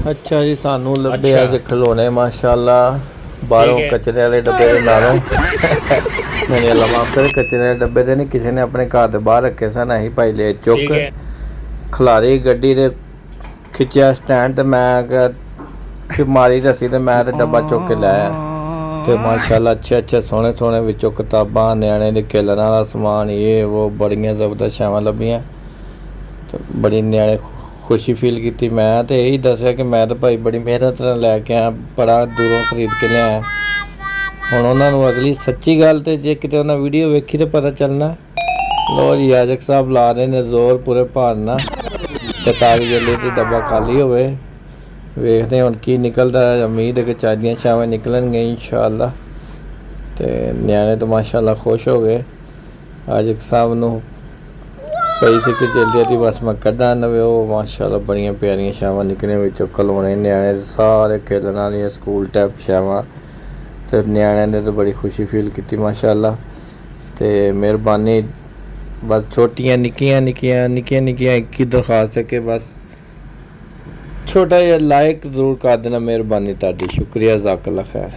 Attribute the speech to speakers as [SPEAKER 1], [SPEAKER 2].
[SPEAKER 1] अच्छा जी, सानू लभे
[SPEAKER 2] अच्छा।
[SPEAKER 1] अज खिलौने माशाअल्लाह बाहरों
[SPEAKER 2] ठीक है।
[SPEAKER 1] कचरे वाले डब्बे के नालों नहीं अल्लाह माफ करे, कचरे वाले डब्बे दे नहीं, किसी ने अपने घर दे बाहर रखे सन, अहीं भाई ले चुक
[SPEAKER 2] ठीक है।
[SPEAKER 1] खिलारी गड्डी दे खिच्चिया स्टैंड ते मैं कि मारी रस्सी ते मैं ते डब्बा चुक के लाया ते माशाअल्लाह अच्छे सोहने सोहने विचों किताबां न्याणे दे खेलने वाला समान ये वो बड़ियां जबरदस्त छावां लभियां ते बड़ी न्याणे खुशी फील की। मैं तो यही दसिया कि मैं तो भाई बड़ी मेहनत नाल लैके आया, बड़ा दूरों खरीद के लिया। हुण उन्होंने अगली सच्ची गल तो जे किते उन्हें वीडियो वेखी तो पता चलना। लो जी याजक साहब ला रहे ने जोर पूरे भारना ते ताकि जल्दी तो डब्बा खाली होवे। वेखते हुण की निकलदा है, उम्मीद है कि चादियां छावां निकलणगियां इंशाअल्लाह। ते न्याणे तो माशाअल्लाह खुश हो गए। याजक साहब नूं पई सी कि जल्दी बस मैं कड्ढा नवे वो माशाअल्लाह बड़ियां प्यारियां छावां निकलियां विचों खिलौने न्याणे सारे खेलने वालियां स्कूल टाइप छावां ते न्याणिਆਂ ने तो बड़ी खुशी फील की माशाअल्लाह। ते मेहरबानी बस छोटियां निक्कियां एक ही दरखास्त है कि बस छोटा जिहा लाइक जरूर कर देना, मेहरबानी तुहाडी, शुक्रिया, जज़ाकल्लाह खैर।